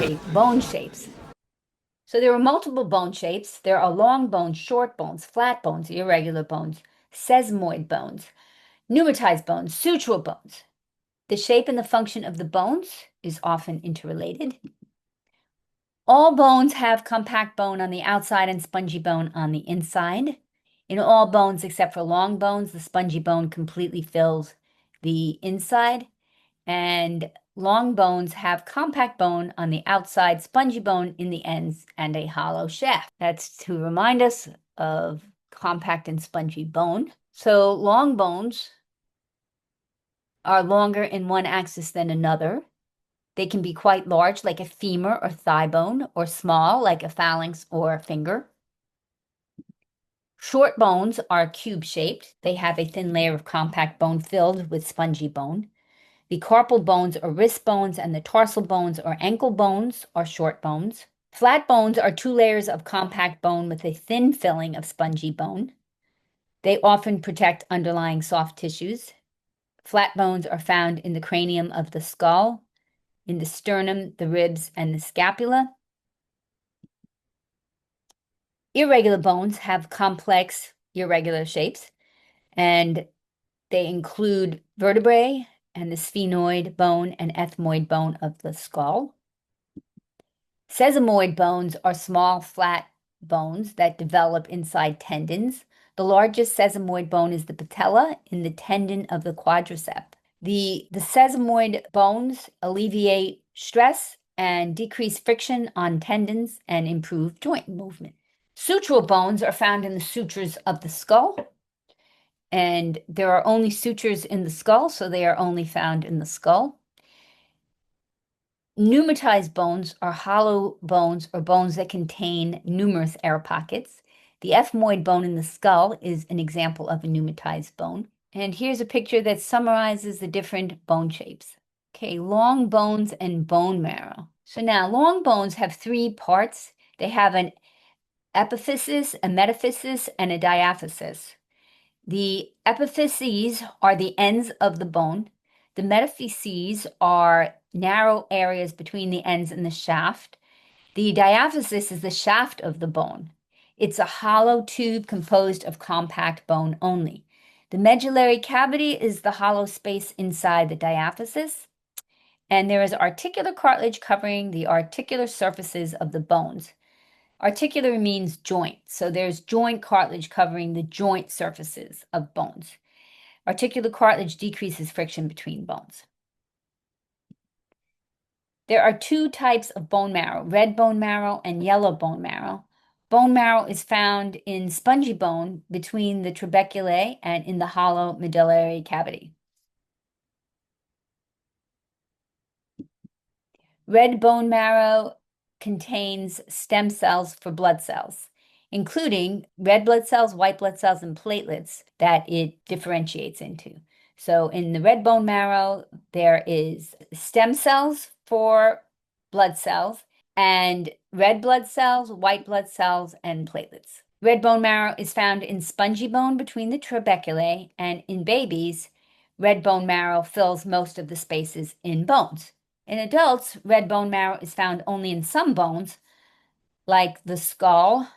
Okay, bone shapes. So there are multiple bone shapes. There are long bones, short bones, flat bones, irregular bones, sesamoid bones, pneumatized bones, sutural bones. The shape and the function of the bones is often interrelated. All bones have compact bone on the outside and spongy bone on the inside. In all bones except for long bones, the spongy bone completely fills the inside, and long bones have compact bone on the outside, spongy bone in the ends, and a hollow shaft. That's to remind us of compact and spongy bone. So long bones are longer in one axis than another. They can be quite large, like a femur or thigh bone, or small, like a phalanx or finger. Short bones are cube-shaped. They have a thin layer of compact bone filled with spongy bone. The carpal bones or wrist bones and the tarsal bones or ankle bones are short bones. Flat bones are two layers of compact bone with a thin filling of spongy bone. They often protect underlying soft tissues. Flat bones are found in the cranium of the skull, in the sternum, the ribs, and the scapula. Irregular bones have complex irregular shapes, and they include vertebrae and the sphenoid bone and ethmoid bone of the skull. Sesamoid bones are small, flat bones that develop inside tendons. The largest sesamoid bone is the patella in the tendon of the quadricep. The sesamoid bones alleviate stress and decrease friction on tendons and improve joint movement. Sutural bones are found in the sutures of the skull, and there are only sutures in the skull, so they are only found in the skull. Pneumatized bones are hollow bones or bones that contain numerous air pockets. The ethmoid bone in the skull is an example of a pneumatized bone. And here's a picture that summarizes the different bone shapes. Okay, long bones and bone marrow. So now long bones have three parts. They have an epiphysis, a metaphysis, and a diaphysis. The epiphyses are the ends of the bone. The metaphyses are narrow areas between the ends and the shaft. The diaphysis is the shaft of the bone. It's a hollow tube composed of compact bone only. The medullary cavity is the hollow space inside the diaphysis, and there is articular cartilage covering the articular surfaces of the bones. Articular means joint, so there's joint cartilage covering the joint surfaces of bones. Articular cartilage decreases friction between bones. There are two types of bone marrow, red bone marrow and yellow bone marrow. Bone marrow is found in spongy bone between the trabeculae and in the hollow medullary cavity. Red bone marrow contains stem cells for blood cells, including red blood cells, white blood cells, and platelets that it differentiates into. So in the red bone marrow, there is stem cells for blood cells and red blood cells, white blood cells, and platelets. Red bone marrow is found in spongy bone between the trabeculae, and in babies, red bone marrow fills most of the spaces in bones. In adults, red bone marrow is found only in some bones, like the skull,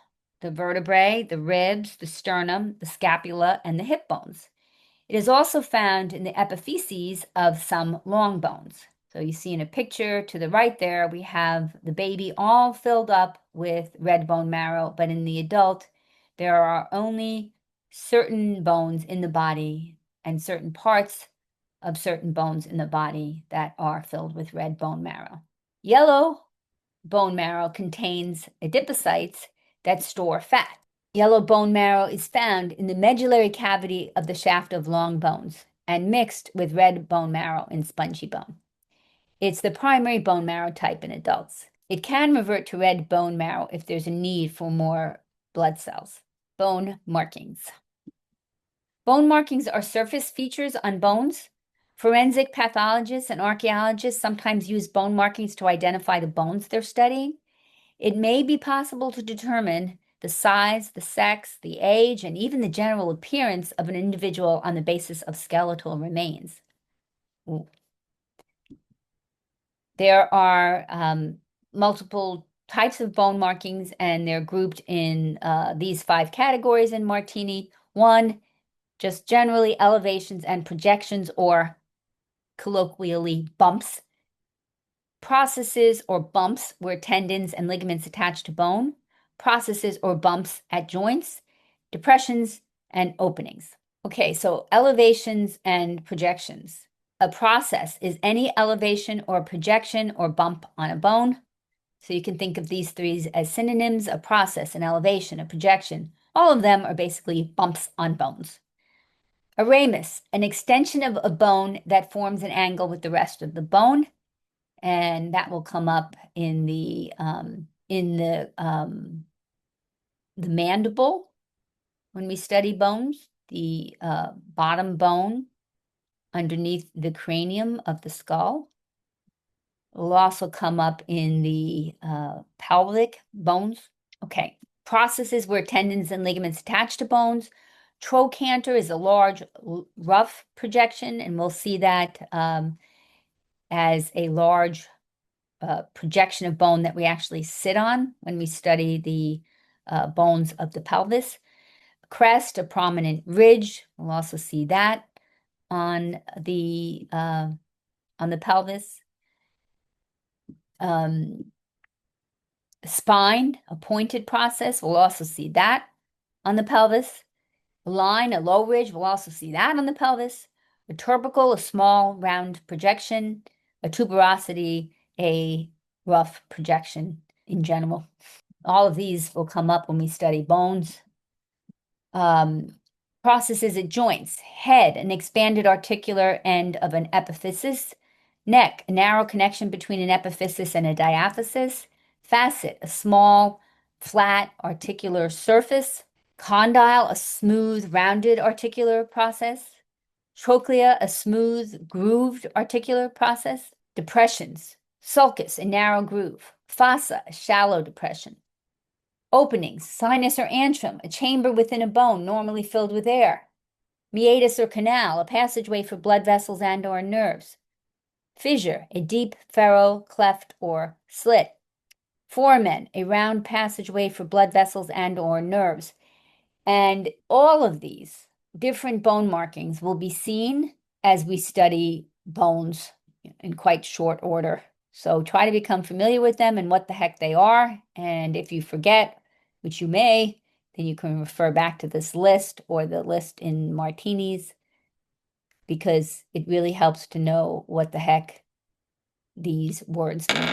the vertebrae, the ribs, the sternum, the scapula, and the hip bones. It is also found in the epiphyses of some long bones. So you see in a picture to the right there, we have the baby all filled up with red bone marrow, but in the adult, there are only certain bones in the body and certain parts of certain bones in the body that are filled with red bone marrow. Yellow bone marrow contains adipocytes that store fat. Yellow bone marrow is found in the medullary cavity of the shaft of long bones and mixed with red bone marrow in spongy bone. It's the primary bone marrow type in adults. It can revert to red bone marrow if there's a need for more blood cells. Bone markings. Bone markings are surface features on bones. Forensic pathologists and archaeologists sometimes use bone markings to identify the bones they're studying. It may be possible to determine the size, the sex, the age, and even the general appearance of an individual on the basis of skeletal remains. Ooh. There are multiple types of bone markings, and they're grouped in these 5 categories in Martini. 1, just generally elevations and projections, or colloquially bumps. Processes or bumps where tendons and ligaments attach to bone. Processes or bumps at joints. Depressions and openings. Okay, so elevations and projections. A process is any elevation or projection or bump on a bone. So you can think of these 3 as synonyms: a process, an elevation, a projection. All of them are basically bumps on bones. A ramus, an extension of a bone that forms an angle with the rest of the bone, and that will come up in the mandible when we study bones, the bottom bone underneath the cranium of the skull. It will also come up in the pelvic bones. Okay, processes where tendons and ligaments attach to bones. Trochanter is a large, rough projection, and we'll see that as a large projection of bone that we actually sit on when we study the bones of the pelvis. Crest, a prominent ridge. We'll also see that on the pelvis. Spine, a pointed process. We'll also see that on the pelvis. Line, a low ridge. We'll also see that on the pelvis. A tubercle, a small round projection. A tuberosity, a rough projection in general. All of these will come up when we study bones. Processes at joints. Head, an expanded articular end of an epiphysis. Neck, a narrow connection between an epiphysis and a diaphysis. Facet, a small, flat, articular surface. Condyle, a smooth, rounded articular process. Trochlea, a smooth, grooved articular process. Depressions. Sulcus, a narrow groove. Fossa, a shallow depression. Openings. Sinus or antrum, a chamber within a bone normally filled with air. Meatus or canal, a passageway for blood vessels and or nerves. Fissure, a deep furrow, cleft, or slit. Foramen, a round passageway for blood vessels and or nerves. And all of these different bone markings will be seen as we study bones in quite short order. So try to become familiar with them and what the heck they are. And if you forget, which you may, then you can refer back to this list or the list in Martini's, because it really helps to know what the heck these words mean.